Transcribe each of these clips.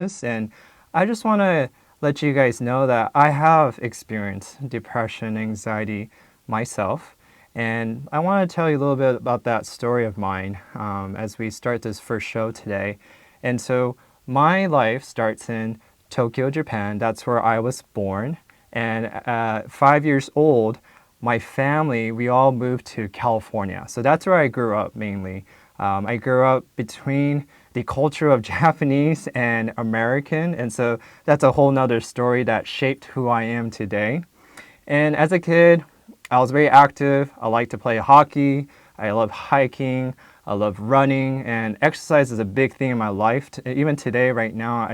And I just want to let you guys know that I have experienced depression, anxiety myself. And I want to tell you a little bit about that story of mine as we start this first show today. And so, my life starts in Tokyo, Japan. That's where I was born. And at 5 years old, my family, we all moved to California. So that's where I grew up mainly. I grew up between the culture of Japanese and American, and so that's a whole nother story that shaped who I am today. And as a kid, I was very active. I liked to play hockey. I love hiking. I love running, and exercise is a big thing in my life. Even today, right now,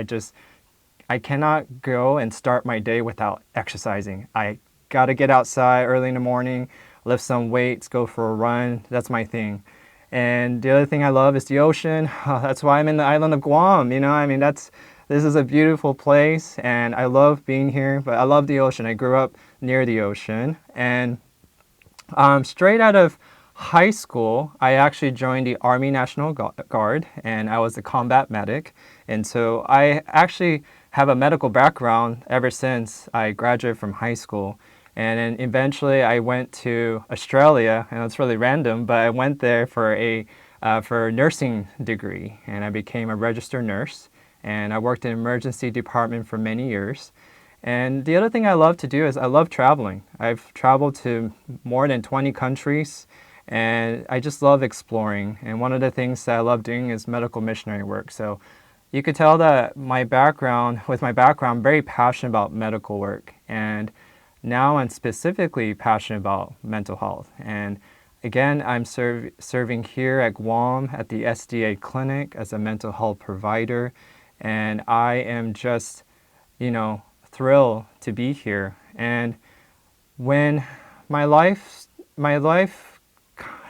I cannot go and start my day without exercising. I got to get outside early in the morning, lift some weights, go for a run. That's my thing. And the other thing I love is the ocean. That's why I'm in the island of Guam. This is a beautiful place, and I love being here. But I love the ocean. I grew up near the ocean, and straight out of high school, I actually joined the Army National Guard, and I was a combat medic. And so I actually have a medical background ever since I graduated from high school. And then eventually I went to Australia, and it's really random, but I went there for a nursing degree, and I became a registered nurse. And I worked in emergency department for many years. And the other thing I love to do is I love traveling. I've traveled to more than 20 countries, and I just love exploring. And one of the things that I love doing is medical missionary work. So you could tell that with my background, I'm very passionate about medical work. And now I'm specifically passionate about mental health. And again, I'm serving here at Guam at the SDA clinic as a mental health provider. And I am just, thrilled to be here. And when my life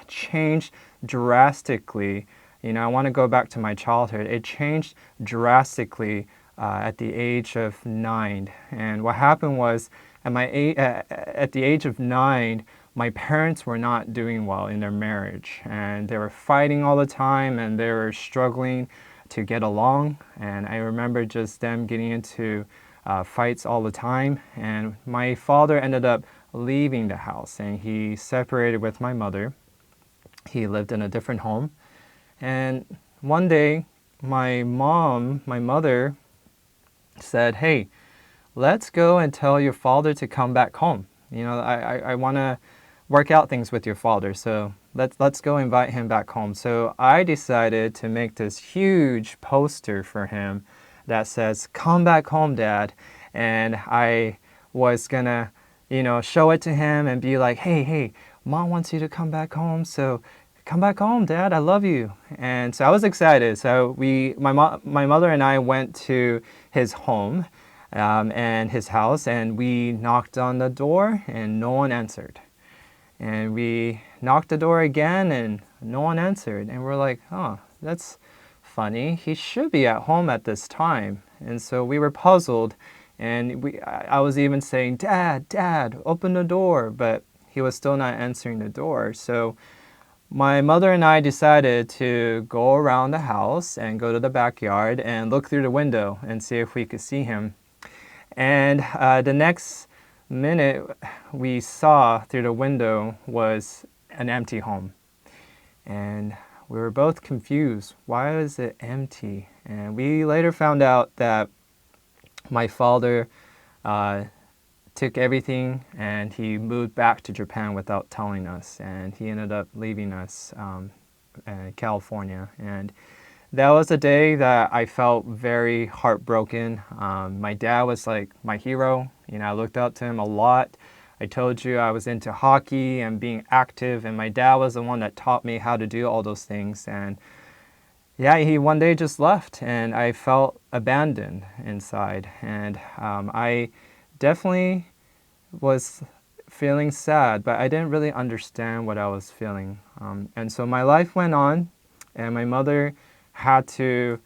changed drastically, I want to go back to my childhood. It changed drastically at the age of 9. And what happened was, at the age of 9, my parents were not doing well in their marriage, and they were fighting all the time, and they were struggling to get along. And I remember just them getting into fights all the time. And my father ended up leaving the house, and he separated with my mother. He lived in a different home. And one day, my mother said, "Hey, let's go and tell your father to come back home. I want to work out things with your father, so let's go invite him back home." So I decided to make this huge poster for him that says, "Come back home, Dad." And I was gonna, show it to him and be like, hey, Mom wants you to come back home, so come back home, Dad, I love you. And so I was excited. So my mother and I went to his home and his house, and we knocked on the door, and no one answered. And we knocked the door again, and no one answered. And we're like, "Oh, that's funny. He should be at home at this time." And so we were puzzled, and I was even saying, "Dad, Dad, open the door," but he was still not answering the door. So my mother and I decided to go around the house and go to the backyard and look through the window and see if we could see him. And the next minute we saw through the window was an empty home. And we were both confused. Why is it empty? And we later found out that my father took everything and he moved back to Japan without telling us. And he ended up leaving us in California. And that was a day that I felt very heartbroken. My dad was like my hero. I looked up to him a lot. I told you I was into hockey and being active, and my dad was the one that taught me how to do all those things. And yeah, he one day just left, and I felt abandoned inside. And I definitely was feeling sad, but I didn't really understand what I was feeling. And so my life went on, and my mother had to,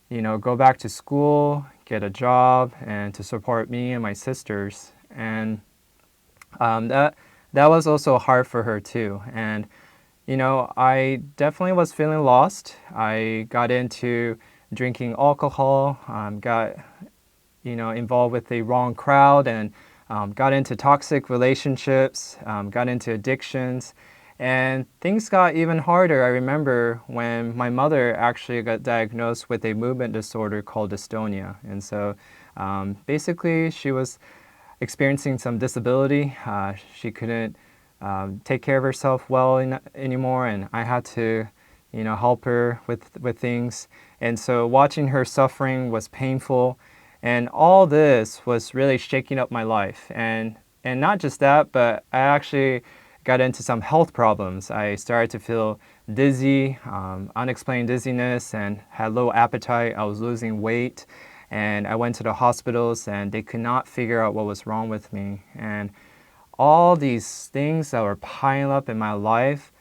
go back to school, get a job, and to support me and my sisters. And that was also hard for her too. And I definitely was feeling lost. I got into drinking alcohol, got involved with the wrong crowd, and got into toxic relationships, got into addictions, and things got even harder. I remember when my mother actually got diagnosed with a movement disorder called dystonia, and so basically she was experiencing some disability. She couldn't take care of herself well anymore, and I had to help her with things. And so watching her suffering was painful, and all this was really shaking up my life. And not just that, but I actually got into some health problems. I started to feel dizzy, unexplained dizziness, and had low appetite. I was losing weight, and I went to the hospitals, and they could not figure out what was wrong with me. And all these things that were piling up in my life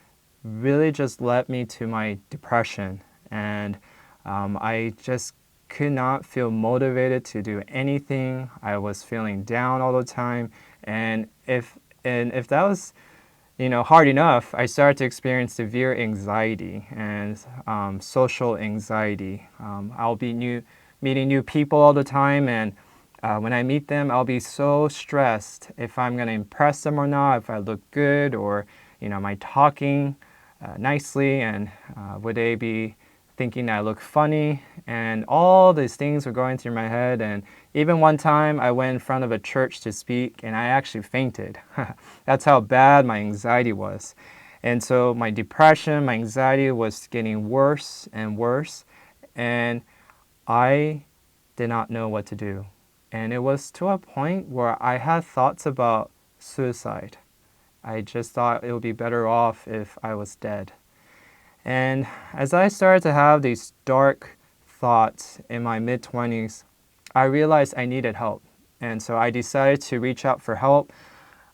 really just led me to my depression. And I just could not feel motivated to do anything. I was feeling down all the time. And if that was hard enough, I started to experience severe anxiety and social anxiety. I'll be meeting new people all the time, and when I meet them, I'll be so stressed if I'm going to impress them or not, if I look good, or am I talking nicely, and would they be thinking I look funny? And all these things were going through my head. And even one time I went in front of a church to speak, and I actually fainted. That's how bad my anxiety was. And so my depression, my anxiety was getting worse and worse, and I did not know what to do. And it was to a point where I had thoughts about suicide. I just thought it would be better off if I was dead. And as I started to have these dark thoughts in my mid-20s, I realized I needed help. And so I decided to reach out for help.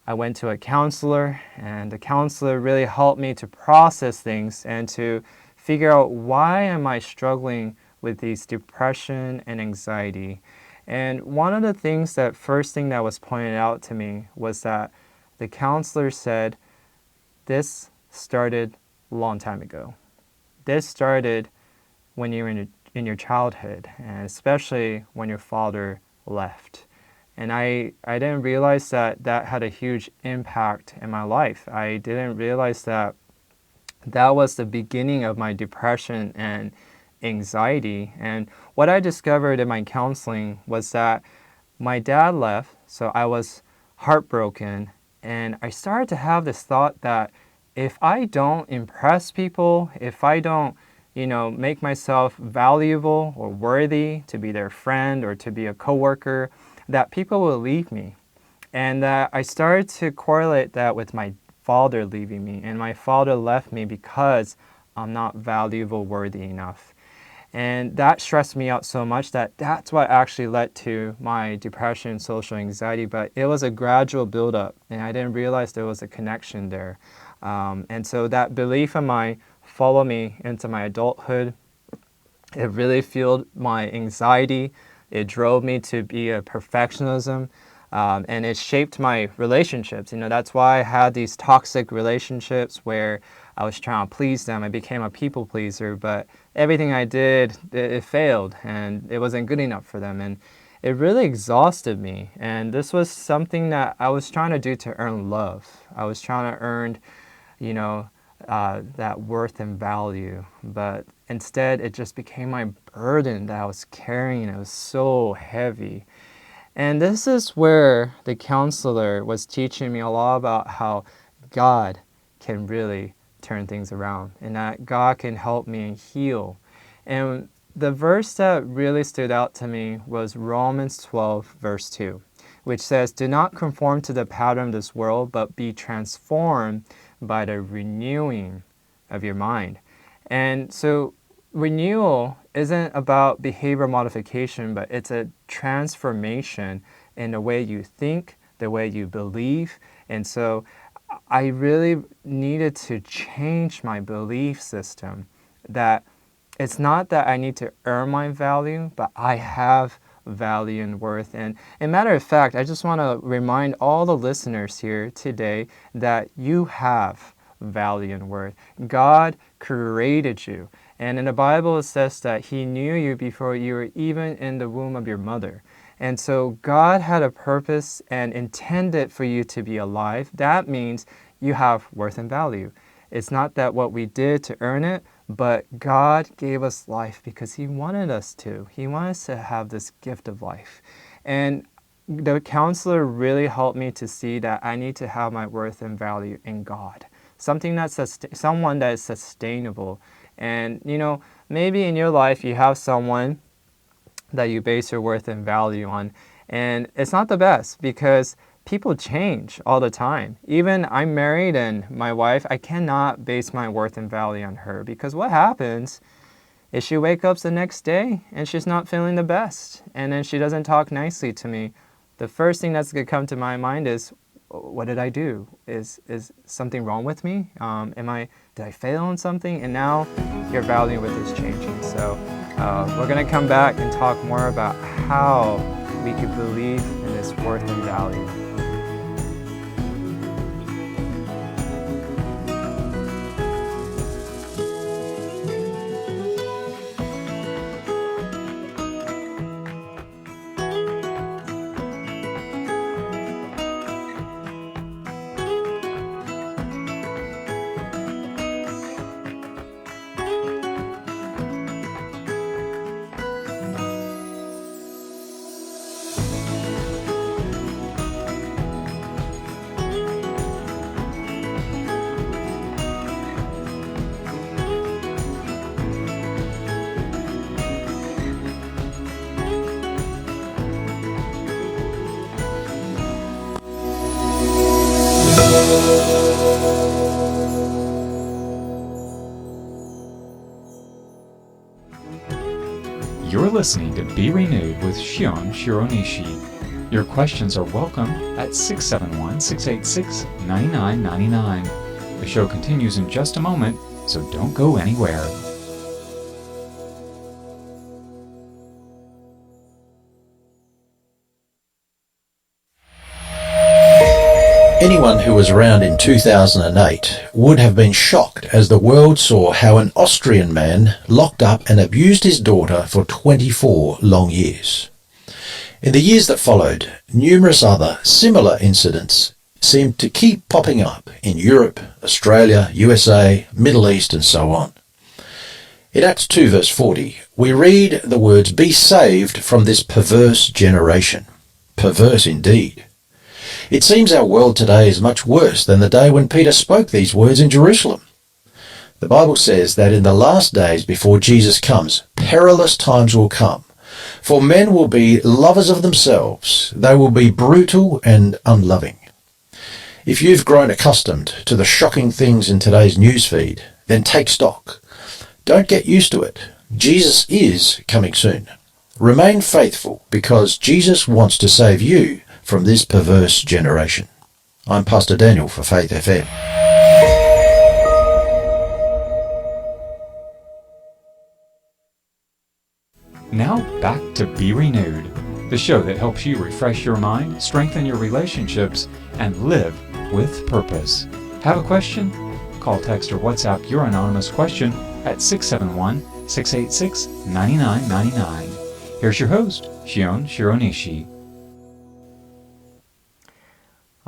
I went to a counselor, and the counselor really helped me to process things and to figure out, why am I struggling with these depression and anxiety? And one of the first thing that was pointed out to me was that the counselor said, this started a long time ago. This started when you were in your childhood, and especially when your father left. And I didn't realize that had a huge impact in my life. I didn't realize that was the beginning of my depression and anxiety. And what I discovered in my counseling was that my dad left, so I was heartbroken, and I started to have this thought that if I don't impress people, if I don't, make myself valuable or worthy to be their friend or to be a coworker, that people will leave me. And I started to correlate that with my father leaving me. And my father left me because I'm not valuable, worthy enough. And that stressed me out so much that's what actually led to my depression and social anxiety. But it was a gradual buildup, and I didn't realize there was a connection there. And so that belief of mine followed me into my adulthood. It really fueled my anxiety. It drove me to be a perfectionism, and it shaped my relationships. That's why I had these toxic relationships where I was trying to please them. I became a people pleaser, but everything I did, it failed, and it wasn't good enough for them. And it really exhausted me. And this was something that I was trying to do to earn love. I was trying to earn, that worth and value. But instead, it just became my burden that I was carrying. It was so heavy. And this is where the counselor was teaching me a lot about how God can really turn things around, and that God can help me heal. And the verse that really stood out to me was Romans 12, verse 2, which says, "Do not conform to the pattern of this world, but be transformed by the renewing of your mind." And so renewal isn't about behavior modification, but it's a transformation in the way you think, the way you believe. And so I really needed to change my belief system, that it's not that I need to earn my value, but I have value and worth. And a matter of fact, I just want to remind all the listeners here today that you have value and worth. God created you, And in the Bible, it says that He knew you before you were even in the womb of your mother. And so God had a purpose and intended for you to be alive. That means you have worth and value. It's not that what we did to earn it, but God gave us life because He wanted us to. He wanted us to have this gift of life. And the counselor really helped me to see that I need to have my worth and value in God. Someone that is sustainable. And, maybe in your life you have someone that you base your worth and value on. And it's not the best because people change all the time. Even I'm married and my wife, I cannot base my worth and value on her because what happens is she wakes up the next day and she's not feeling the best. And then she doesn't talk nicely to me. The first thing that's going to come to my mind is, what did I do? Is something wrong with me? Did I fail on something? And now your value with is changing. So we're going to come back and talk more about how we could believe in this worth and value. You're listening to Be Renewed with Shion Shironishi. Your questions are welcome at 671-686-9999. The show continues in just a moment, so don't go anywhere. Anyone who was around in 2008 would have been shocked as the world saw how an Austrian man locked up and abused his daughter for 24 long years. In the years that followed, numerous other similar incidents seemed to keep popping up in Europe, Australia, USA, Middle East and so on. In Acts 2 verse 40, we read the words, "Be saved from this perverse generation." Perverse indeed. It seems our world today is much worse than the day when Peter spoke these words in Jerusalem. The Bible says that in the last days before Jesus comes, perilous times will come. For men will be lovers of themselves. They will be brutal and unloving. If you've grown accustomed to the shocking things in today's newsfeed, then take stock. Don't get used to it. Jesus is coming soon. Remain faithful because Jesus wants to save you from this perverse generation. I'm Pastor Daniel for Faith FM. Now back to Be Renewed, the show that helps you refresh your mind, strengthen your relationships, and live with purpose. Have a question? Call, text, or WhatsApp your anonymous question at 671-686-9999. Here's your host, Shion Shironishi.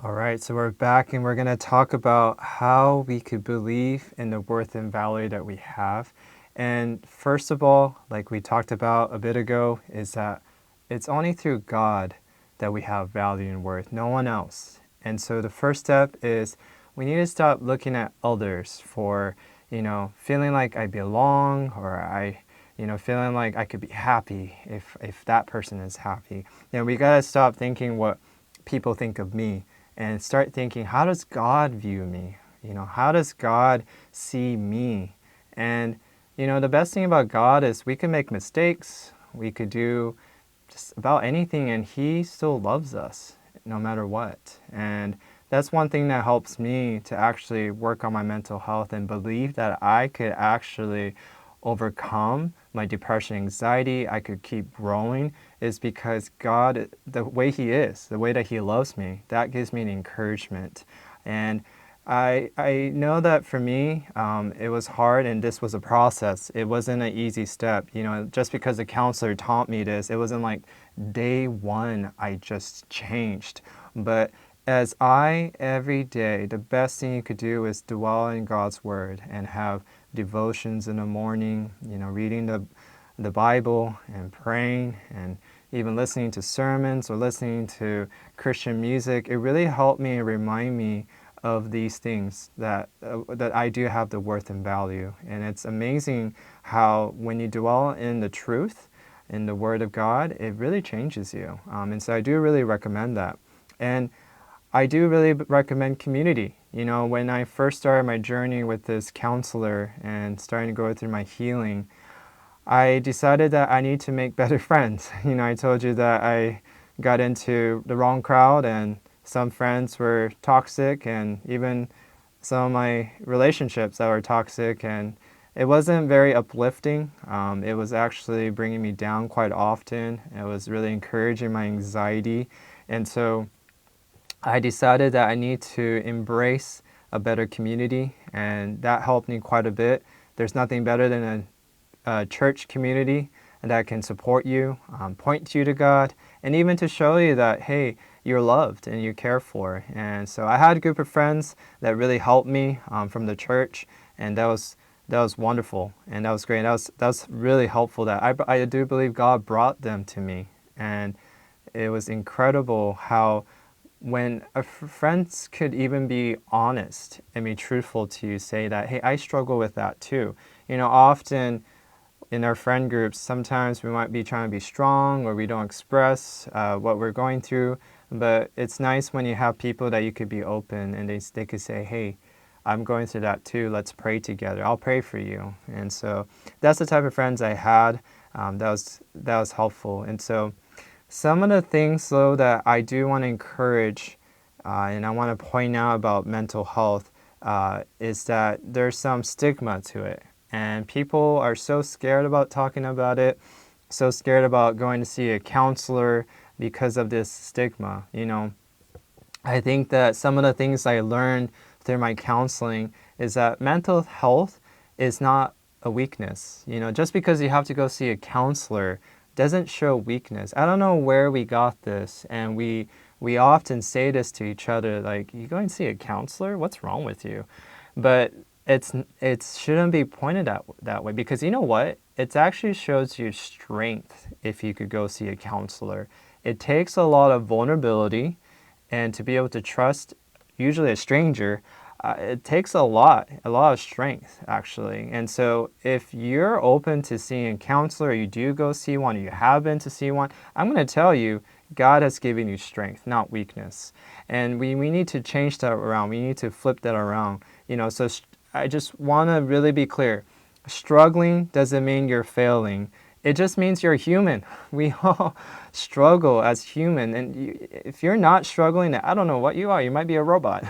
All right, so we're back and we're going to talk about how we could believe in the worth and value that we have. And first of all, like we talked about a bit ago, is that it's only through God that we have value and worth, no one else. And so the first step is we need to stop looking at others for, feeling like I belong or feeling like I could be happy if that person is happy. We got to stop thinking what people think of me and start thinking, how does God view me? How does God see me? And, the best thing about God is we can make mistakes. We could do just about anything and He still loves us no matter what. And that's one thing that helps me to actually work on my mental health and believe that I could actually overcome my depression, anxiety, I could keep growing, is because God, the way He is, the way that He loves me, that gives me an encouragement. And I know that for me, it was hard, and this was a process. It wasn't an easy step. Just because the counselor taught me this, it wasn't like day one I just changed. But as every day, the best thing you could do is dwell in God's Word and have devotions in the morning, reading the Bible and praying and even listening to sermons or listening to Christian music. It really helped me and remind me of these things that I do have the worth and value. And it's amazing how when you dwell in the truth, in the Word of God, it really changes you. And so I do really recommend that. And I do really recommend community. When I first started my journey with this counselor and starting to go through my healing, I decided that I need to make better friends. I told you that I got into the wrong crowd, and some friends were toxic, and even some of my relationships that were toxic, and it wasn't very uplifting. It was actually bringing me down quite often. It was really encouraging my anxiety. And so I decided that I need to embrace a better community, and that helped me quite a bit. There's nothing better than a church community that can support you, point you to God, and even to show you that, hey, you're loved and you're cared for. And so I had a group of friends that really helped me from the church, and that was wonderful, and that was great. That was really helpful. That I do believe God brought them to me, and it was incredible how when friends could even be honest and be truthful to you, say that, hey, I struggle with that too. Often in our friend groups, sometimes we might be trying to be strong, or we don't express what we're going through. But it's nice when you have people that you could be open, and they could say, hey, I'm going through that too. Let's pray together. I'll pray for you. And so that's the type of friends I had. That was helpful. And so some of the things, though, that I do want to encourage and I want to point out about mental health is that there's some stigma to it. And people are so scared about talking about it, so scared about going to see a counselor because of this stigma. I think that some of the things I learned through my counseling is that mental health is not a weakness. Just because you have to go see a counselor doesn't show weakness. I don't know where we got this, and we often say this to each other, like, you going to see a counselor? What's wrong with you? But it shouldn't be pointed at that way, because you know what? It actually shows you strength if you could go see a counselor. It takes a lot of vulnerability, and to be able to trust usually a stranger, it takes a lot of strength, actually. And so if you're open to seeing a counselor, or you do go see one, or you have been to see one, I'm going to tell you, God has given you strength, not weakness. And we need to change that around. We need to flip that around. So I just want to really be clear. Struggling doesn't mean you're failing. It just means you're human. We all struggle as human. And if you're not struggling, I don't know what you are. You might be a robot.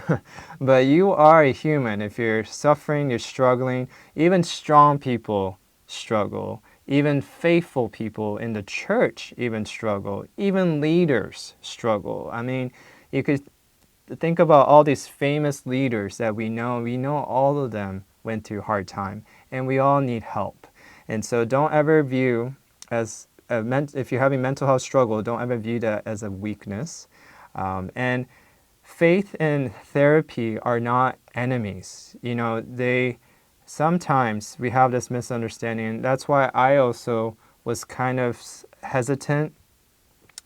But you are a human. If you're suffering, you're struggling. Even strong people struggle. Even faithful people in the church even struggle. Even leaders struggle. I mean, you could think about all these famous leaders that we know. We know all of them went through hard time. And we all need help. And so don't ever view if you're having mental health struggle, don't ever view that as a weakness. And faith and therapy are not enemies. Sometimes we have this misunderstanding. That's why I also was kind of hesitant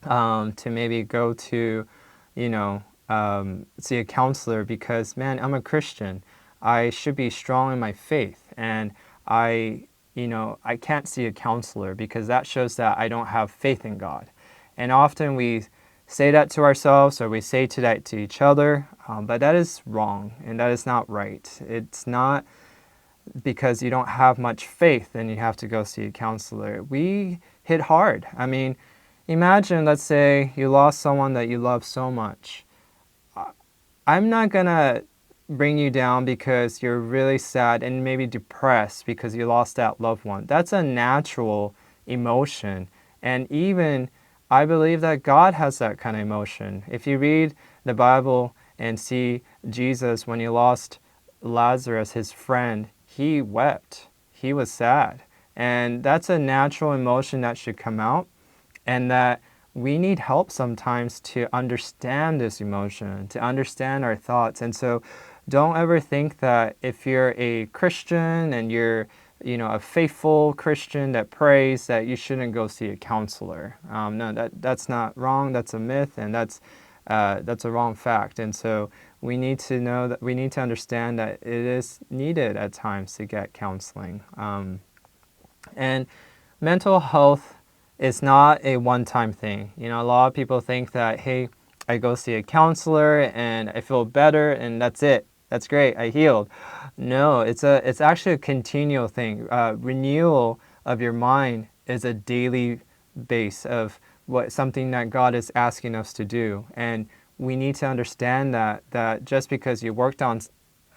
to maybe go to, see a counselor, because, man, I'm a Christian. I should be strong in my faith, and I can't see a counselor because that shows that I don't have faith in God. And often we say that to ourselves, or we say that to each other, but that is wrong, and that is not right. It's not because you don't have much faith and you have to go see a counselor. We hit hard. I mean, imagine, let's say you lost someone that you love so much. I'm not going to bring you down because you're really sad and maybe depressed because you lost that loved one. That's a natural emotion. And even I believe that God has that kind of emotion. If you read the Bible and see Jesus when he lost Lazarus, his friend. He wept. He was sad. And that's a natural emotion that should come out, and that we need help sometimes to understand this emotion, to understand our thoughts. And so don't ever think that if you're a Christian and you're a faithful Christian that prays, that you shouldn't go see a counselor. No, that's not wrong. That's a myth, and that's a wrong fact. And so we need to know that we need to understand that it is needed at times to get counseling. And mental health is not a one-time thing. A lot of people think that, hey, I go see a counselor and I feel better and that's it. That's great. I healed. No, it's actually a continual thing. Renewal of your mind is a daily base of something that God is asking us to do. And we need to understand that just because you worked on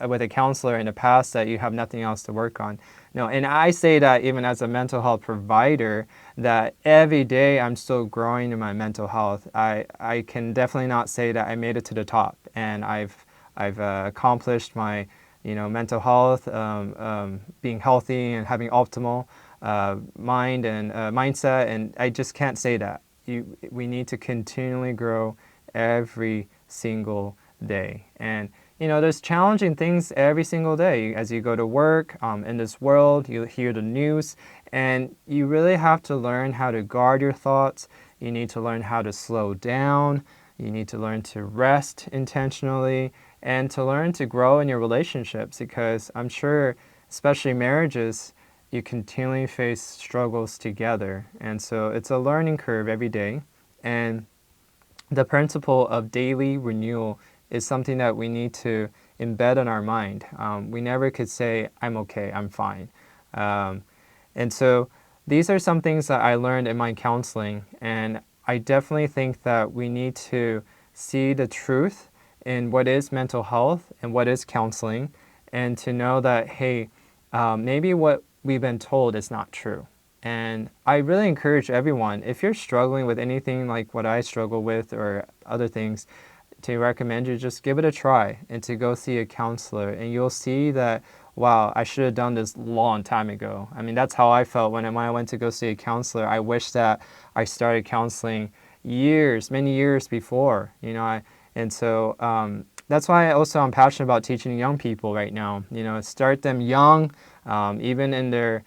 with a counselor in the past, that you have nothing else to work on. No, and I say that even as a mental health provider, that every day I'm still growing in my mental health. I can definitely not say that I made it to the top and I've accomplished my mental health, being healthy and having optimal mind and mindset, and I just can't say that. We need to continually grow every single day. And there's challenging things every single day as you go to work. In this world, you hear the news, and you really have to learn how to guard your thoughts. You need to learn how to slow down. You need to learn to rest intentionally and to learn to grow in your relationships, because I'm sure, especially marriages, you continually face struggles together. And so it's a learning curve every day. And the principle of daily renewal is something that we need to embed in our mind. We never could say, I'm okay, I'm fine. And so these are some things that I learned in my counseling, and I definitely think that we need to see the truth in what is mental health and what is counseling, and to know that, hey, maybe what we've been told is not true. And I really encourage everyone, if you're struggling with anything like what I struggle with or other things, to recommend you just give it a try and to go see a counselor, and you'll see that, wow, I should have done this long time ago. I mean, that's how I felt when I went to go see a counselor. I wish that I started counseling many years before, and so that's why I'm passionate about teaching young people right now. Start them young, even in their,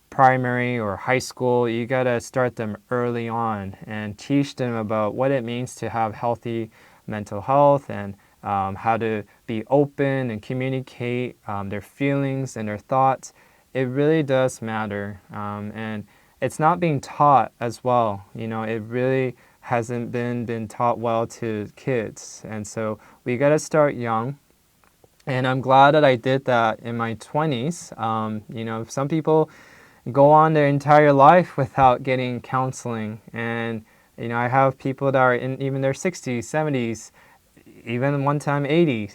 primary or high school. You gotta start them early on and teach them about what it means to have healthy mental health, and how to be open and communicate their feelings and their thoughts. It really does matter, and it's not being taught as well. It really hasn't been taught well to kids, and so we gotta start young. And I'm glad that I did that in my 20s. Some people go on their entire life without getting counseling. And, I have people that are in even their 60s, 70s, even one time 80,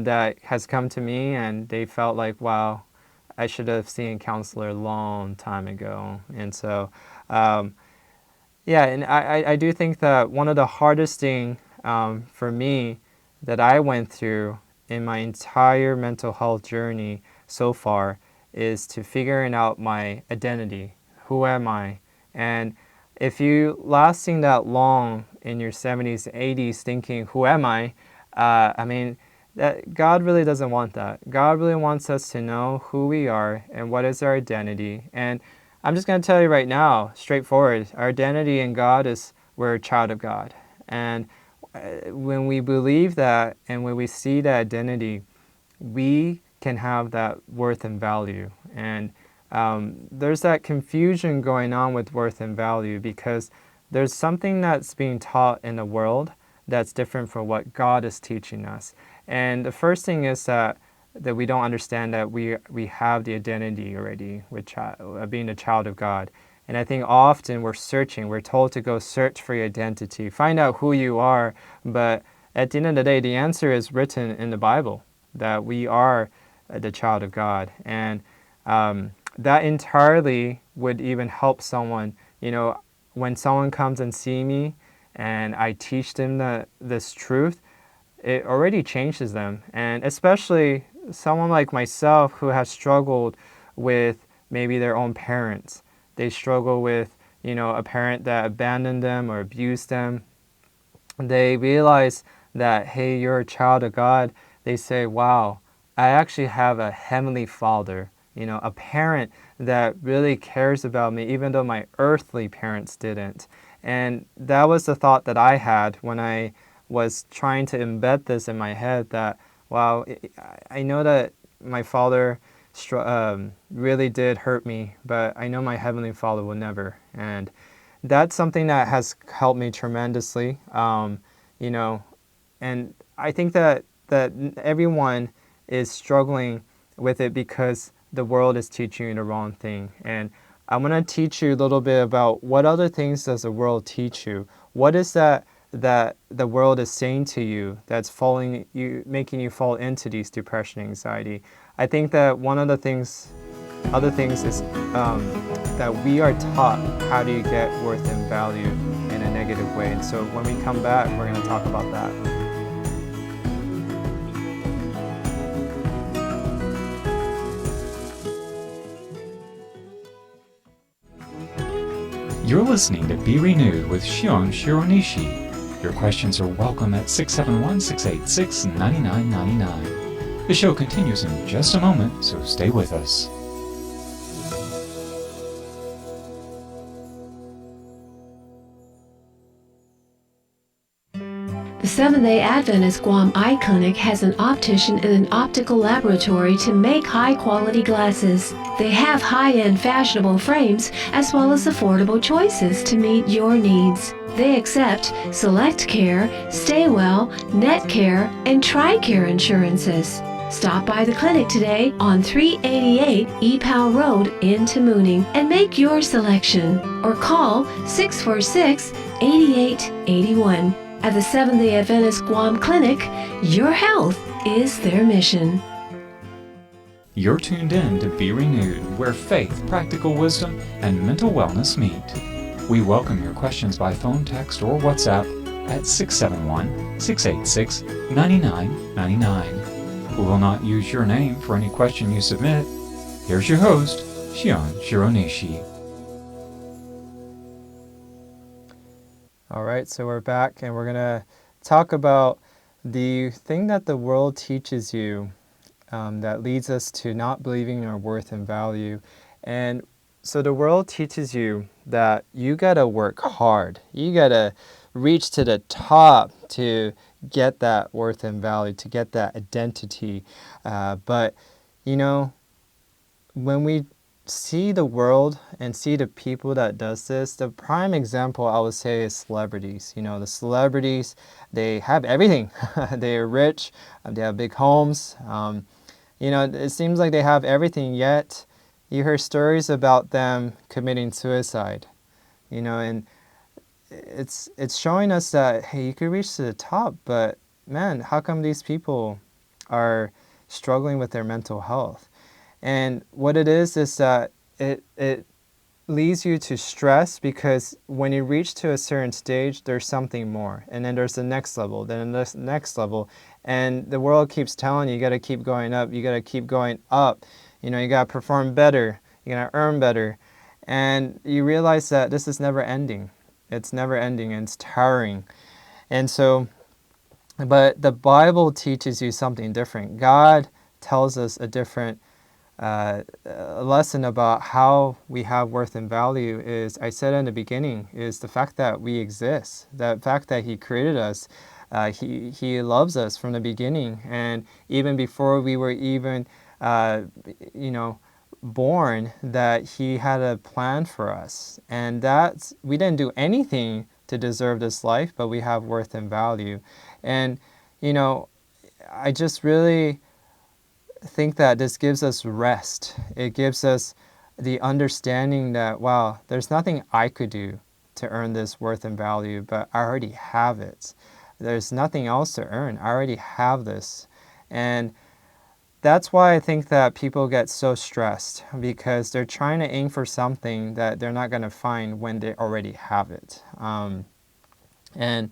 that has come to me and they felt like, wow, I should have seen a counselor a long time ago. And so, and I do think that one of the hardest thing for me that I went through in my entire mental health journey so far is to figuring out my identity. Who am I? And if you lasting that long in your 70s, 80s thinking, who am I? That God really doesn't want that. God really wants us to know who we are and what is our identity. And I'm just going to tell you right now, straightforward, our identity in God is we're a child of God. And when we believe that and when we see that identity, we can have that worth and value. And there's that confusion going on with worth and value, because there's something that's being taught in the world that's different from what God is teaching us. And the first thing is that we don't understand that we have the identity already with being a child of God. And I think often we're told to go search for your identity, find out who you are. But at the end of the day, the answer is written in the Bible, that we are the child of God. And that entirely would even help someone, when someone comes and see me and I teach them this truth, it already changes them. And especially someone like myself who has struggled with maybe their own parents. They struggle with, a parent that abandoned them or abused them. They realize that, hey, you're a child of God. They say, wow, I actually have a heavenly Father, a parent that really cares about me, even though my earthly parents didn't. And that was the thought that I had when I was trying to embed this in my head, that, wow, I know that my father really did hurt me, but I know my Heavenly Father will never. And that's something that has helped me tremendously, and I think that everyone is struggling with it because the world is teaching you the wrong thing. And I want to teach you a little bit about what other things does the world teach you. What is that the world is saying to you that's making you fall into these depression, anxiety? I think that one of the other things is that we are taught how do you get worth and value in a negative way. And so when we come back, we're going to talk about that. You're listening to Be Renewed with Shion Shironishi. Your questions are welcome at 671-686-9999. The show continues in just a moment, so stay with us. The Seventh-day Adventist Guam Eye Clinic has an optician and an optical laboratory to make high-quality glasses. They have high-end fashionable frames as well as affordable choices to meet your needs. They accept Select Care, Stay Well, Net Care, and TRICARE insurances. Stop by the clinic today on 388 Epao Road in Tamuning and make your selection, or call 646-8881. At the Seventh-day Adventist Guam Clinic, your health is their mission. You're tuned in to Be Renewed, where faith, practical wisdom, and mental wellness meet. We welcome your questions by phone, text, or WhatsApp at 671-686-9999. We will not use your name for any question you submit. Here's your host, Shion Shironishi. All right, so we're back, and we're going to talk about the thing that the world teaches you that leads us to not believing in our worth and value. And so the world teaches you that you got to work hard. You got to reach to the top to get that worth and value, to get that identity. But, when we see the world and see the people that does this, the prime example I would say is celebrities. The celebrities, they have everything. They are rich, they have big homes. It seems like they have everything, yet you hear stories about them committing suicide. And it's showing us that, hey, you could reach to the top, but man, how come these people are struggling with their mental health? And what it is that it leads you to stress, because when you reach to a certain stage, there's something more. And then there's the next level, then the next level. And the world keeps telling you got to keep going up, you got to keep going up. You got to perform better, you got to earn better. And you realize that this is never ending. It's never ending, and it's tiring. And so, but the Bible teaches you something different. God tells us a different a lesson about how we have worth and value. Is, I said in the beginning, is the fact that we exist, the fact that He created us. He loves us from the beginning, and even before we were even born, that He had a plan for us. And that's, we didn't do anything to deserve this life, but we have worth and value. And I just really think that this gives us rest. It gives us the understanding that, wow, there's nothing I could do to earn this worth and value, but I already have it. There's nothing else to earn. I already have this. And that's why I think that people get so stressed, because they're trying to aim for something that they're not going to find when they already have it. And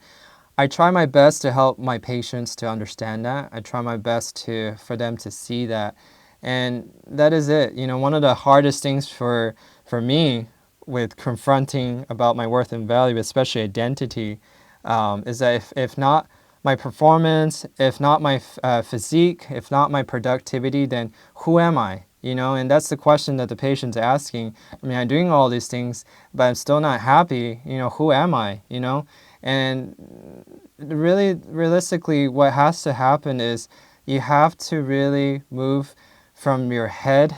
I try my best to help my patients to understand that. I try my best for them to see that. And that is it. One of the hardest things for me with confronting about my worth and value, especially identity, is that if not my performance, if not my physique, if not my productivity, then who am I? And that's the question that the patient's asking. I mean, I'm doing all these things, but I'm still not happy. Who am I? And really, realistically, what has to happen is you have to really move from your head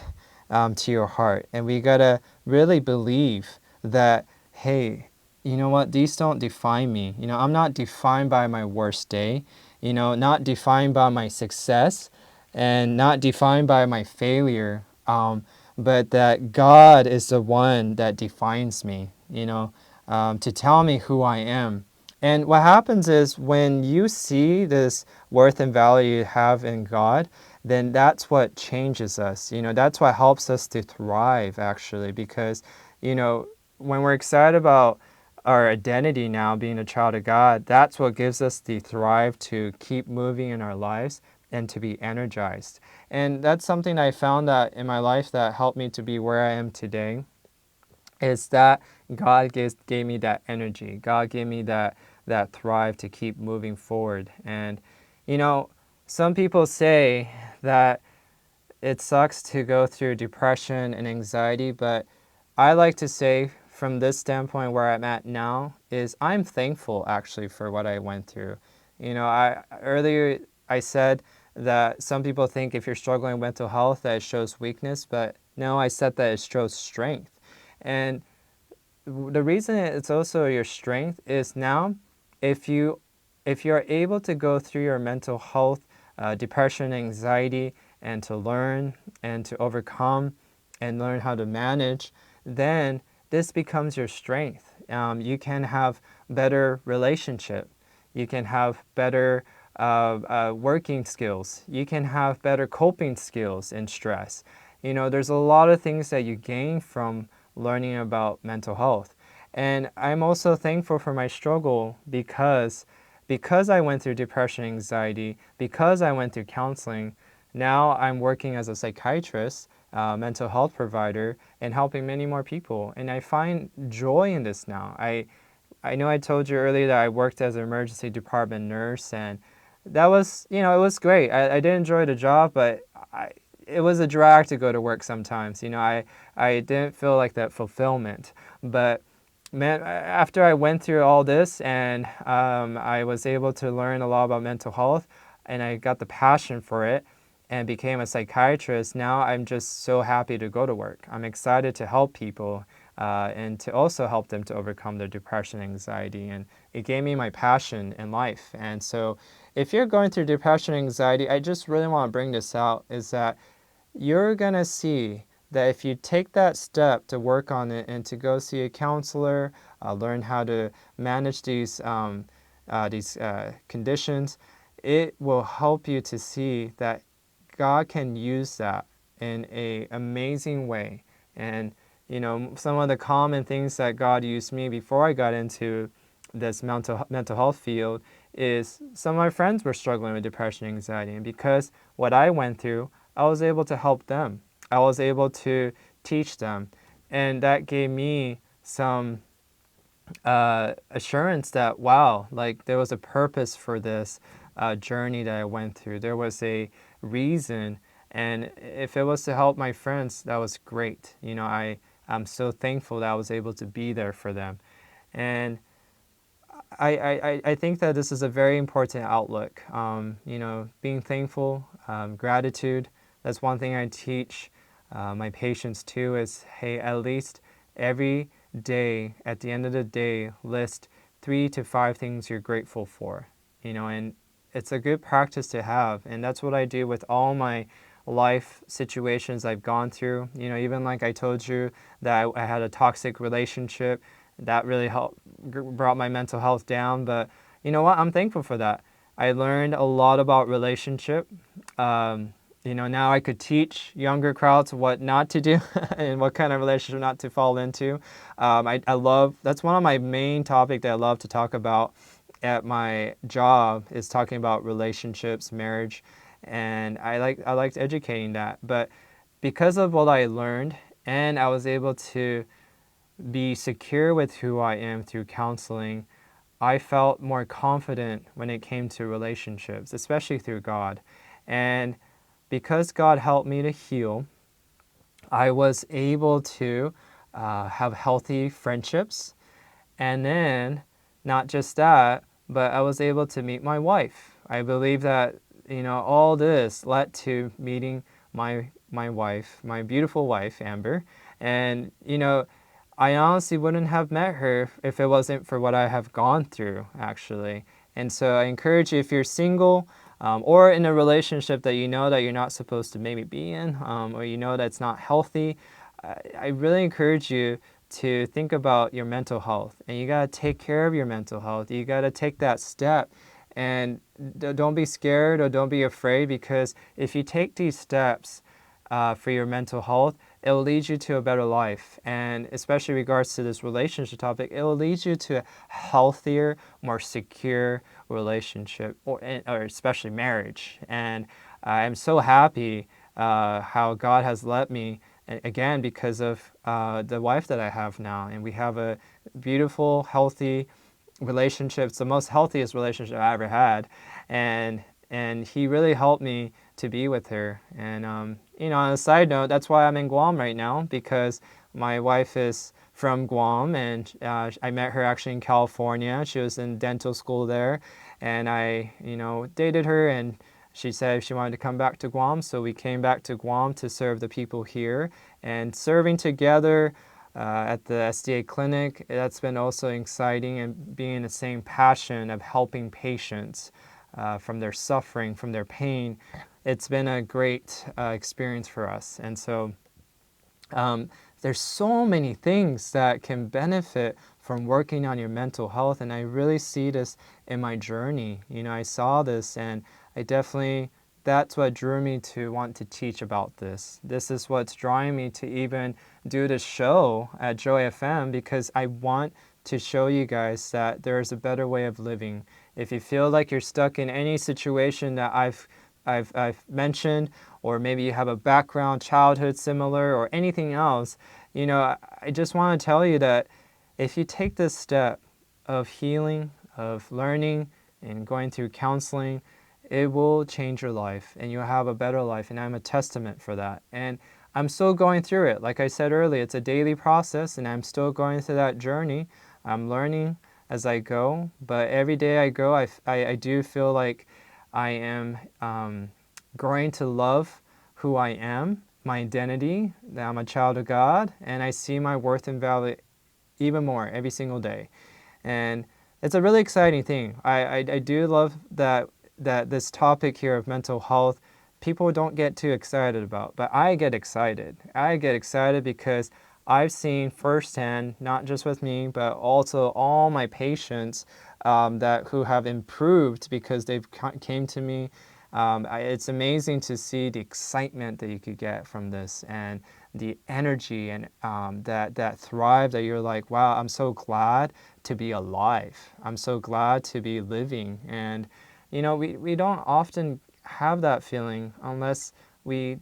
to your heart. And we gotta really believe that, hey, you know what? These don't define me. I'm not defined by my worst day, not defined by my success and not defined by my failure, but that God is the one that defines me, to tell me who I am. And what happens is when you see this worth and value you have in God, then that's what changes us. That's what helps us to thrive, actually, because, when we're excited about our identity now, being a child of God, that's what gives us the thrive to keep moving in our lives and to be energized. And that's something I found that in my life that helped me to be where I am today, is that God gave me that energy. God gave me that thrive to keep moving forward. And, some people say that it sucks to go through depression and anxiety, but I like to say from this standpoint where I'm at now is I'm thankful actually for what I went through. Earlier I said that some people think if you're struggling with mental health that it shows weakness, but no, I said that it shows strength. And the reason it's also your strength is now if you're able to go through your mental health, depression, anxiety, and to learn and to overcome and learn how to manage, then this becomes your strength. You can have better relationship. You can have better working skills. You can have better coping skills in stress. There's a lot of things that you gain from learning about mental health. And I'm also thankful for my struggle because I went through depression, anxiety, because I went through counseling. Now I'm working as a psychiatrist, mental health provider, and helping many more people. And I find joy in this now. I know I told you earlier that I worked as an emergency department nurse, and that was, it was great. I did enjoy the job, but it was a drag to go to work sometimes. I didn't feel like that fulfillment. But man, after I went through all this and I was able to learn a lot about mental health and I got the passion for it and became a psychiatrist, now I'm just so happy to go to work. I'm excited to help people and to also help them to overcome their depression, anxiety, and it gave me my passion in life. And so if you're going through depression, anxiety, I just really want to bring this out, is that you're going to see that if you take that step to work on it and to go see a counselor, learn how to manage these conditions, it will help you to see that God can use that in an amazing way. And, some of the common things that God used me before I got into this mental health field is some of my friends were struggling with depression, anxiety, and because what I went through, I was able to help them. I was able to teach them, and that gave me some assurance that, wow, like there was a purpose for this journey that I went through. There was a reason, and if it was to help my friends, that was great. I'm so thankful that I was able to be there for them. And I think that this is a very important outlook. Being thankful, gratitude, that's one thing I teach my patients too is, hey, at least every day, at the end of the day, list 3 to 5 things you're grateful for, and it's a good practice to have. And that's what I do with all my life situations I've gone through. Even like I told you that I had a toxic relationship that really brought my mental health down. But you know what? I'm thankful for that. I learned a lot about relationship. Now I could teach younger crowds what not to do and what kind of relationship not to fall into. That's one of my main topics that I love to talk about at my job is talking about relationships, marriage, and I liked educating that. But because of what I learned, and I was able to be secure with who I am through counseling, I felt more confident when it came to relationships, especially through God. And because God helped me to heal, I was able to have healthy friendships. And then, not just that, but I was able to meet my wife. I believe that, all this led to meeting my wife, my beautiful wife, Amber. And, I honestly wouldn't have met her if it wasn't for what I have gone through, actually. And so I encourage you, if you're single or in a relationship that you know that you're not supposed to maybe be in, or you know that's not healthy, I really encourage you to think about your mental health. And you got to take care of your mental health. You got to take that step. And don't be scared or don't be afraid, because if you take these steps for your mental health, it will lead you to a better life. And especially in regards to this relationship topic, it will lead you to a healthier, more secure relationship, or especially marriage. And I'm so happy how God has led me, again, because of the wife that I have now. And we have a beautiful, healthy relationship. It's the most healthiest relationship I ever had. And he really helped me to be with her. And, on a side note, that's why I'm in Guam right now, because my wife is from Guam, and I met her actually in California. She was in dental school there, and I, dated her, and she said she wanted to come back to Guam, so we came back to Guam to serve the people here. And serving together at the SDA clinic, that's been also exciting, and being the same passion of helping patients from their suffering, from their pain. It's been a great experience for us. And so there's so many things that can benefit from working on your mental health, and I really see this in my journey. I saw this, and that's what drew me to want to teach about this. This is what's drawing me to even do this show at Joy FM, because I want to show you guys that there is a better way of living. If you feel like you're stuck in any situation that I've mentioned, or maybe you have a background, childhood similar, or anything else, I just want to tell you that if you take this step of healing, of learning, and going through counseling, it will change your life, and you'll have a better life, and I'm a testament for that. And I'm still going through it. Like I said earlier, it's a daily process, and I'm still going through that journey. I'm learning as I go, but every day I go, I do feel like I am growing to love who I am, my identity, that I'm a child of God, and I see my worth and value even more every single day. And it's a really exciting thing. I do love that this topic here of mental health, people don't get too excited about, but I get excited. I get excited because I've seen firsthand, not just with me, but also all my patients who have improved because they've came to me. It's amazing to see the excitement that you could get from this, and the energy, and that thrive, that you're like, wow, I'm so glad to be alive. I'm so glad to be living. And we don't often have that feeling unless we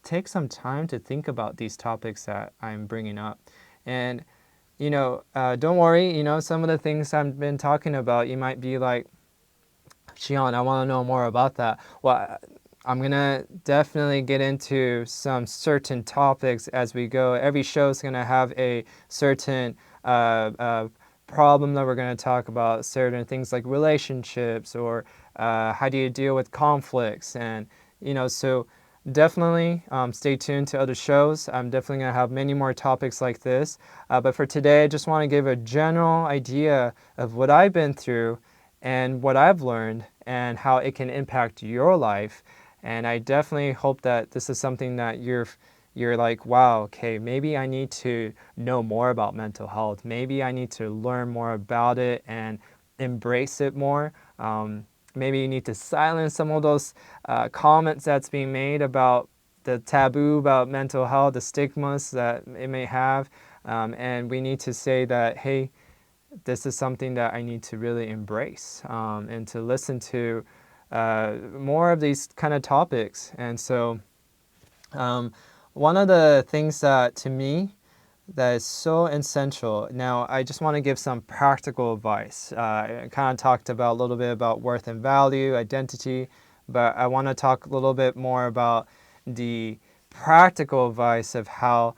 take some time to think about these topics that I'm bringing up. And don't worry, some of the things I've been talking about, you might be like, Shion, I want to know more about that. Well, I'm going to definitely get into some certain topics as we go. Every show is going to have a certain problem that we're going to talk about, certain things like relationships, or how do you deal with conflicts. And, so definitely stay tuned to other shows. I'm definitely going to have many more topics like this. But for today, I just want to give a general idea of what I've been through and what I've learned, and how it can impact your life. And I definitely hope that this is something that you're like, wow, okay, maybe I need to know more about mental health. Maybe I need to learn more about it and embrace it more. Maybe you need to silence some of those comments that's being made about the taboo about mental health, the stigmas that it may have. And we need to say that, hey, this is something that I need to really embrace, and to listen to more of these kind of topics. And so one of the things that, to me, that is so essential. Now, I just want to give some practical advice. I kind of talked about a little bit about worth and value, identity, but I want to talk a little bit more about the practical advice of how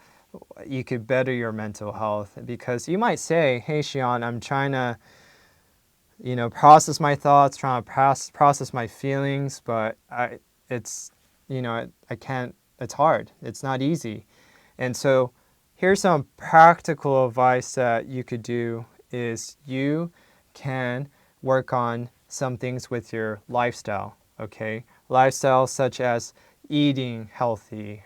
you could better your mental health. Because you might say, hey, Shion, I'm trying to, process my thoughts, trying to process my feelings, but I can't, it's hard. It's not easy. And so here's some practical advice that you could do is you can work on some things with your lifestyle, okay? Lifestyle such as eating healthy,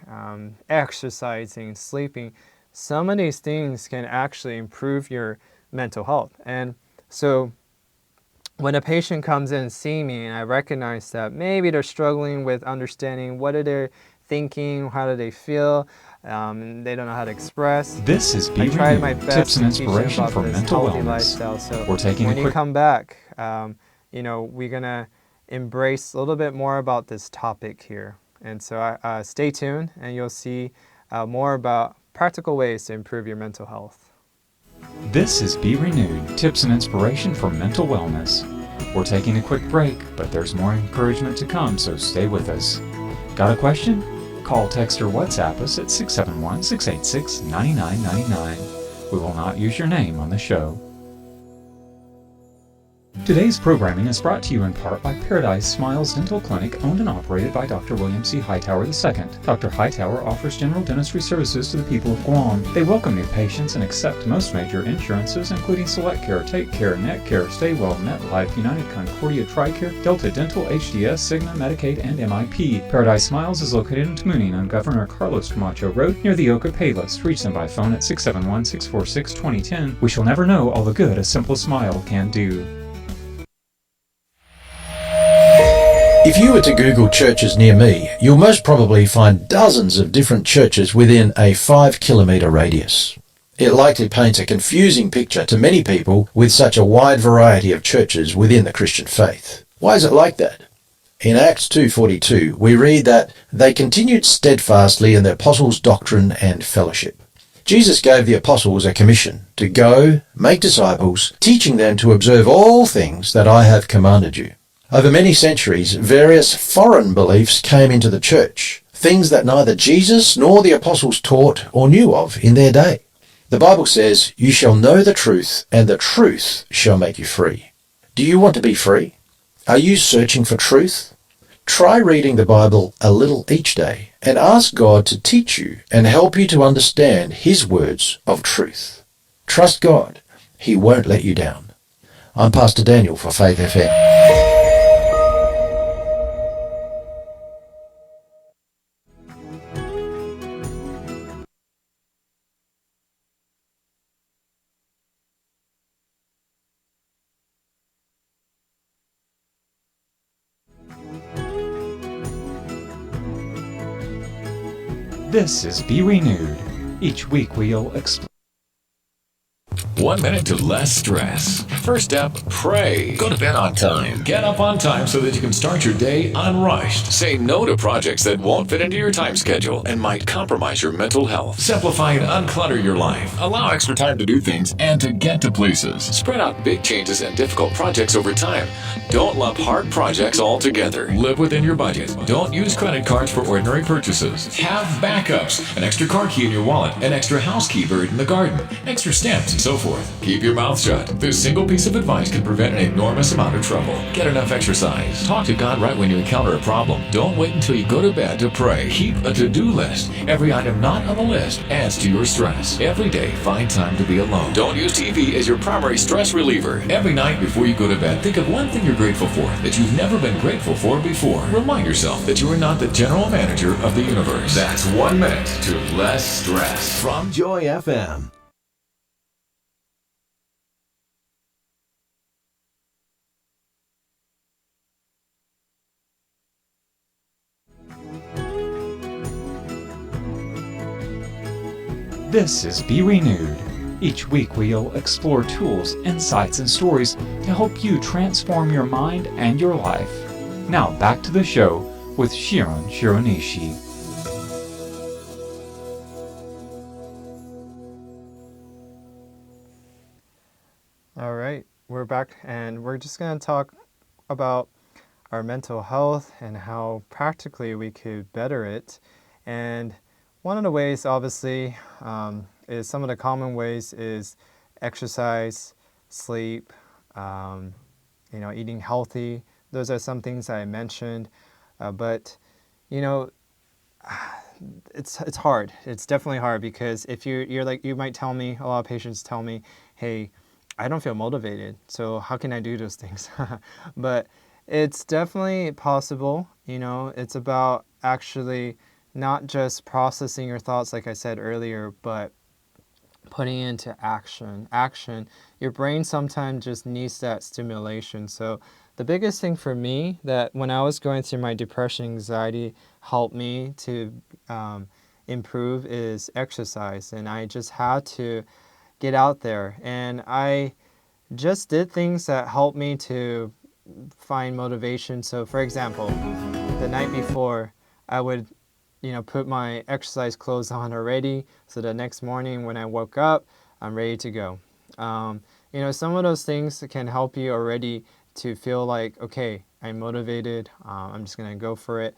exercising, sleeping. Some of these things can actually improve your mental health. And so when a patient comes in and see me and I recognize that maybe they're struggling with understanding what are they thinking, how do they feel, they don't know how to express. This is Be I tried my Renewed, best tips and to teach them inspiration about for this mental healthy wellness. lifestyle. So We're taking when a you quick come back, we're gonna embrace a little bit more about this topic here. And so stay tuned, and you'll see more about practical ways to improve your mental health. This is Be Renewed, tips and inspiration for mental wellness. We're taking a quick break, but there's more encouragement to come, so stay with us. Got a question? Call, text, or WhatsApp us at 671-686-9999. We will not use your name on the show. Today's programming is brought to you in part by Paradise Smiles Dental Clinic, owned and operated by Dr. William C. Hightower II. Dr. Hightower offers general dentistry services to the people of Guam. They welcome new patients and accept most major insurances, including Select Care, Take Care, Net Care, Stay Well, MetLife, United Concordia, TRICARE, Delta Dental, HDS, Cigna, Medicaid, and MIP. Paradise Smiles is located in Tamuning on Governor Carlos Camacho Road, near the Oka Payless. Reach them by phone at 671-646-2010. We shall never know all the good a simple smile can do. If you were to Google churches near me, you'll most probably find dozens of different churches within a 5-kilometre radius. It likely paints a confusing picture to many people with such a wide variety of churches within the Christian faith. Why is it like that? In Acts 2:42, we read that they continued steadfastly in the apostles' doctrine and fellowship. Jesus gave the apostles a commission to go, make disciples, teaching them to observe all things that I have commanded you. Over many centuries, various foreign beliefs came into the church, things that neither Jesus nor the apostles taught or knew of in their day. The Bible says, "You shall know the truth, and the truth shall make you free." Do you want to be free? Are you searching for truth? Try reading the Bible a little each day and ask God to teach you and help you to understand His words of truth. Trust God. He won't let you down. I'm Pastor Daniel for Faith FM. This is Be Renewed. Each week we'll explore 1 minute to less stress. First step, pray. Go to bed on time. Get up on time so that you can start your day unrushed. Say no to projects that won't fit into your time schedule and might compromise your mental health. Simplify and unclutter your life. Allow extra time to do things and to get to places. Spread out big changes and difficult projects over time. Don't lump hard projects all together. Live within your budget. Don't use credit cards for ordinary purchases. Have backups. An extra car key in your wallet. An extra house key buried in the garden. Extra stamps and so forth. Keep your mouth shut. This single piece of advice can prevent an enormous amount of trouble. Get enough exercise. Talk to God right when you encounter a problem. Don't wait until you go to bed to pray. Keep a to-do list. Every item not on the list adds to your stress. Every day, find time to be alone. Don't use TV as your primary stress reliever. Every night before you go to bed, think of one thing you're grateful for that you've never been grateful for before. Remind yourself that you are not the general manager of the universe. That's 1 minute to less stress. From Joy FM. This is Be Renewed. Each week we'll explore tools, insights, and stories to help you transform your mind and your life. Now back to the show with Shion Shironishi. All right, we're back, and we're just going to talk about our mental health and how practically we could better it. And one of the ways, obviously, is some of the common ways is exercise, sleep, eating healthy. Those are some things I mentioned, but you know, it's hard. It's definitely hard because if you're like, you might tell me, a lot of patients tell me, hey, I don't feel motivated, so how can I do those things? But it's definitely possible. It's about actually not just processing your thoughts, like I said earlier, but putting it into action. Your brain sometimes just needs that stimulation. So the biggest thing for me that when I was going through my depression, anxiety, helped me to improve is exercise. And I just had to get out there. And I just did things that helped me to find motivation. So for example, the night before, I would put my exercise clothes on already, so the next morning when I woke up, I'm ready to go. Some of those things can help you already to feel like, okay, I'm motivated, I'm just going to go for it.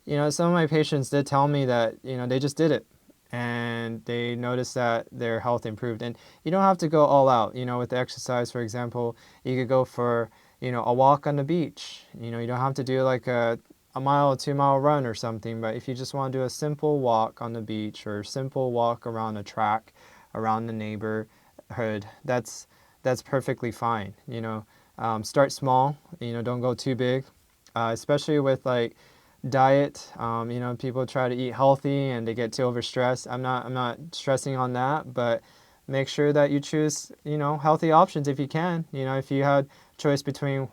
Some of my patients did tell me that, they just did it and they noticed that their health improved. And you don't have to go all out, with the exercise, for example. You could go for, a walk on the beach. You don't have to do like a mile or 2 mile run or something, but if you just want to do a simple walk on the beach or a simple walk around a track, around the neighborhood, that's perfectly fine. Start small. Don't go too big, especially with like diet. People try to eat healthy and they get too overstressed. I'm not stressing on that, but make sure that you choose healthy options if you can. If you had choice between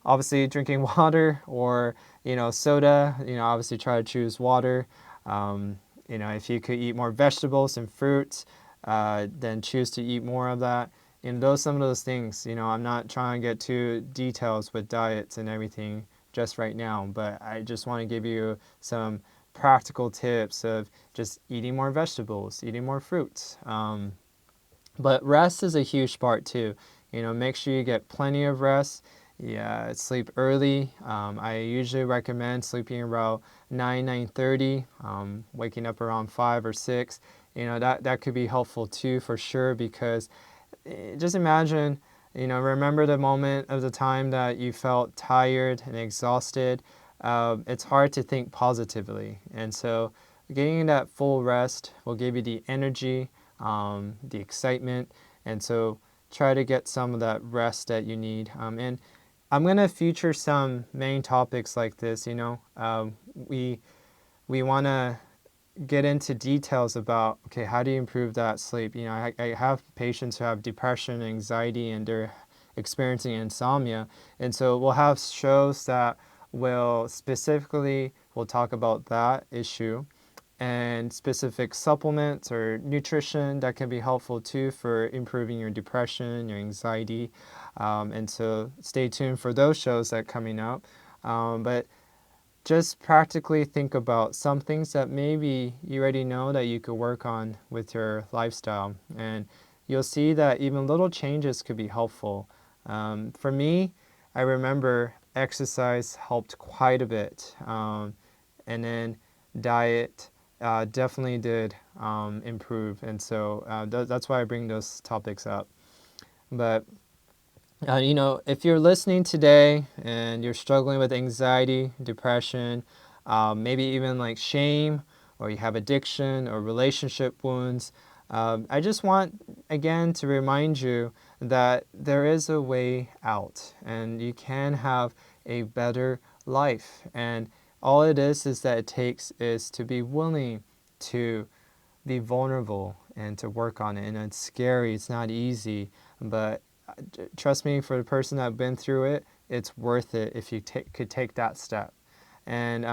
obviously drinking water or soda, obviously try to choose water. If you could eat more vegetables and fruits, then choose to eat more of that. Some of those things. I'm not trying to get too details with diets and everything just right now, but I just want to give you some practical tips of just eating more vegetables, eating more fruits. But rest is a huge part too. Make sure you get plenty of rest. Yeah, sleep early. I usually recommend sleeping around 9:30, waking up around 5 or 6. That could be helpful too for sure, because just imagine, remember the moment of the time that you felt tired and exhausted. It's hard to think positively. And so getting that full rest will give you the energy, the excitement. And so try to get some of that rest that you need. And I'm going to feature some main topics like this. We want to get into details about, okay, how do you improve that sleep? I have patients who have depression, anxiety, and they're experiencing insomnia. And so we'll have shows that will specifically, we'll talk about that issue, and specific supplements or nutrition that can be helpful too for improving your depression, your anxiety. And so stay tuned for those shows that are coming up. But just practically think about some things that maybe you already know that you could work on with your lifestyle. And you'll see that even little changes could be helpful. For me, I remember exercise helped quite a bit. And then diet definitely did improve. And so that's why I bring those topics up. But if you're listening today and you're struggling with anxiety, depression, maybe even like shame, or you have addiction or relationship wounds, I just want, again, to remind you that there is a way out and you can have a better life. And all it is that it takes is to be willing to be vulnerable and to work on it. And it's scary, it's not easy, but trust me, for the person that's been through it, it's worth it if you could take that step. And,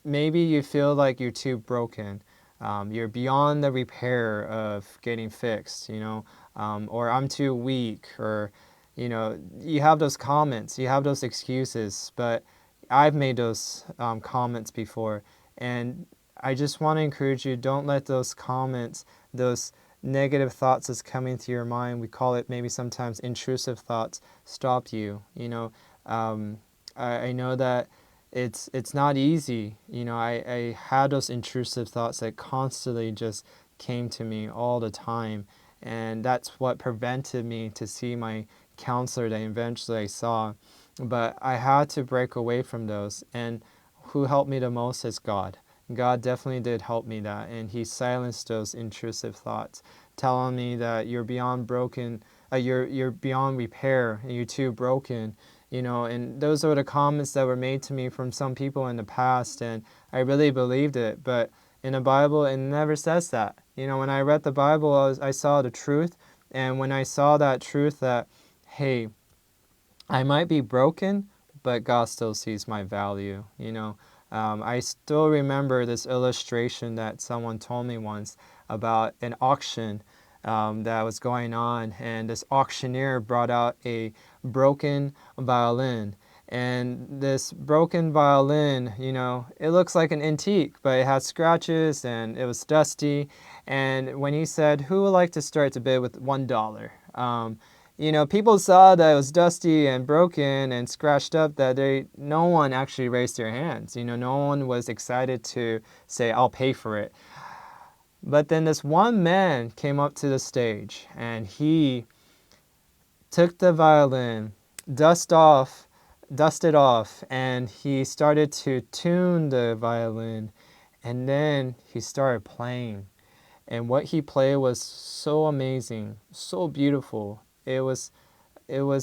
maybe you feel like you're too broken. You're beyond the repair of getting fixed, or I'm too weak, or, you have those comments, you have those excuses, but I've made those comments before. And I just want to encourage you, don't let those comments, those negative thoughts that's coming to your mind, we call it maybe sometimes intrusive thoughts, stop you. I know that it's not easy. I had those intrusive thoughts that constantly just came to me all the time, and that's what prevented me to see my counselor that eventually I saw. But I had to break away from those, and who helped me the most is God. God definitely did help me that, and He silenced those intrusive thoughts, telling me that you're beyond broken, you're beyond repair, and you're too broken. And those are the comments that were made to me from some people in the past, and I really believed it. But in the Bible, it never says that. When I read the Bible, I saw the truth, and when I saw that truth that, hey, I might be broken, but God still sees my value. I still remember this illustration that someone told me once about an auction that was going on, and this auctioneer brought out a broken violin. And this broken violin, it looks like an antique, but it had scratches and it was dusty. And when he said, "Who would like to start to bid with $1?" People saw that it was dusty and broken and scratched up, that no one actually raised their hands. No one was excited to say, "I'll pay for it." But then this one man came up to the stage, and he took the violin, dusted off, and he started to tune the violin, and then he started playing. And what he played was so amazing, so beautiful. It was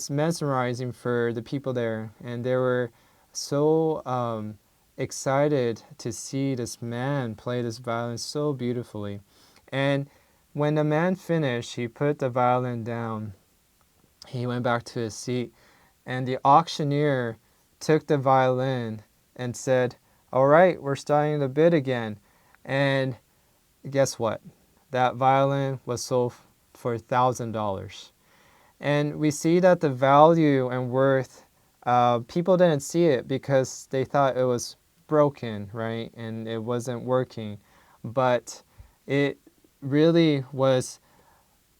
mesmerizing for the people there, and they were so excited to see this man play this violin so beautifully. And when the man finished, he put the violin down. He went back to his seat, and the auctioneer took the violin and said, "All right, we're starting the bid again." And guess what? That violin was sold for $1,000. And we see that the value and worth, people didn't see it because they thought it was broken, right? And it wasn't working. But it really was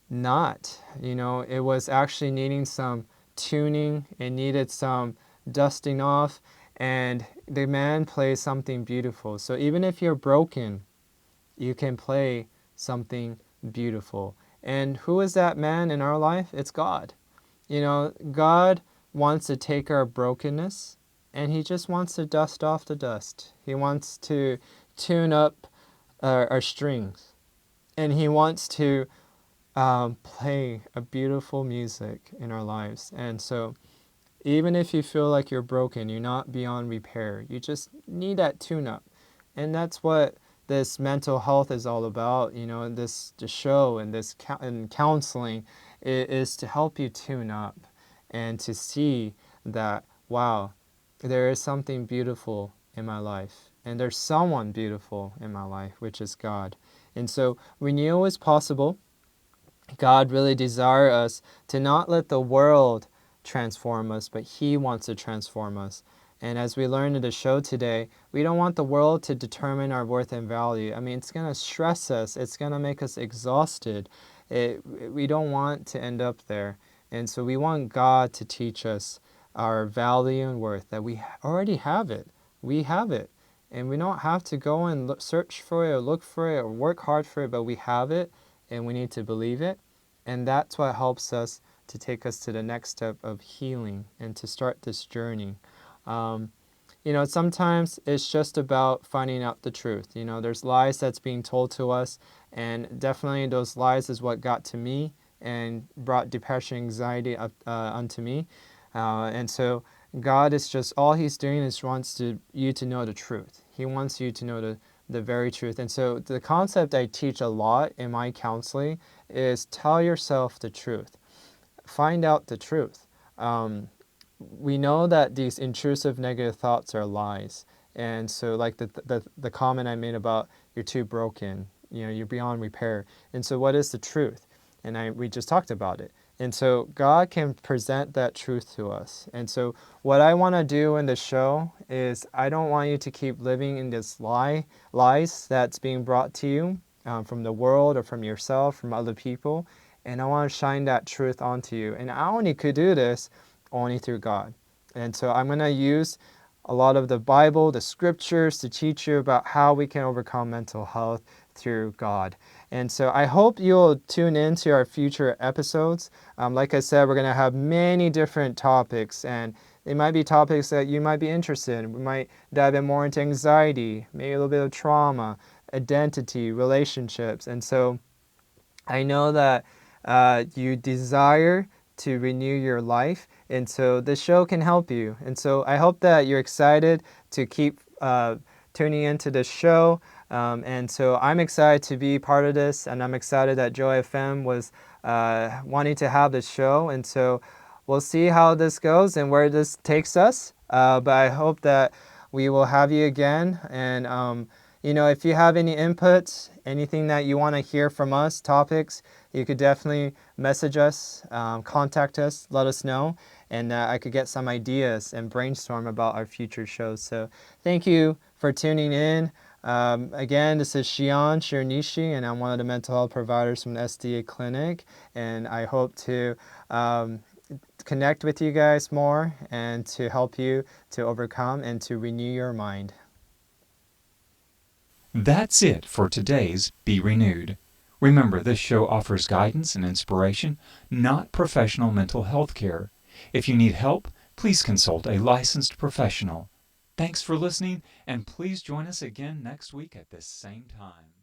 not. It was actually needing some tuning. It needed some dusting off. And the man plays something beautiful. So even if you're broken, you can play something beautiful. And who is that man in our life? It's God. God wants to take our brokenness, and He just wants to dust off the dust. He wants to tune up our strings, and He wants to play a beautiful music in our lives. And so even if you feel like you're broken, you're not beyond repair, you just need that tune-up. And that's what this mental health is all about, the show and this and counseling is to help you tune up and to see that, wow, there is something beautiful in my life, and there's someone beautiful in my life, which is God. And so renewal is possible. God really desires us to not let the world transform us, but He wants to transform us. And as we learned in the show today, we don't want the world to determine our worth and value. I mean, it's going to stress us. It's going to make us exhausted. We don't want to end up there. And so we want God to teach us our value and worth, that we already have it. We have it. And we don't have to go and search for it or look for it or work hard for it, but we have it, and we need to believe it. And that's what helps us to take us to the next step of healing and to start this journey. Sometimes it's just about finding out the truth. There's lies that's being told to us, and definitely those lies is what got to me and brought depression, anxiety unto me. And so God is just, all He's doing is wants you to know the truth. He wants you to know the very truth. And so the concept I teach a lot in my counseling is tell yourself the truth. Find out the truth. We know that these intrusive negative thoughts are lies. And so like the comment I made about, you're too broken, you're beyond repair. And so what is the truth? And we just talked about it. And so God can present that truth to us. And so what I want to do in the show is I don't want you to keep living in this lies that's being brought to you from the world or from yourself, from other people. And I want to shine that truth onto you. And I only could do this only through God. And so I'm going to use a lot of the Bible, the scriptures, to teach you about how we can overcome mental health through God. And so I hope you'll tune in to our future episodes. Like I said, we're going to have many different topics, and they might be topics that you might be interested in. We might dive in more into anxiety, maybe a little bit of trauma, identity, relationships. And so I know that you desire to renew your life, and so this show can help you. And so I hope that you're excited to keep tuning into this show. And so I'm excited to be part of this, and I'm excited that Joy FM was wanting to have this show. And so we'll see how this goes and where this takes us. But I hope that we will have you again. And if you have any inputs, anything that you want to hear from us, topics, you could definitely message us, contact us, let us know, and I could get some ideas and brainstorm about our future shows. So thank you for tuning in. Again, this is Shion Shironishi, and I'm one of the mental health providers from the SDA Clinic, and I hope to connect with you guys more and to help you to overcome and to renew your mind. That's it for today's Be Renewed. Remember, this show offers guidance and inspiration, not professional mental health care. If you need help, please consult a licensed professional. Thanks for listening, and please join us again next week at this same time.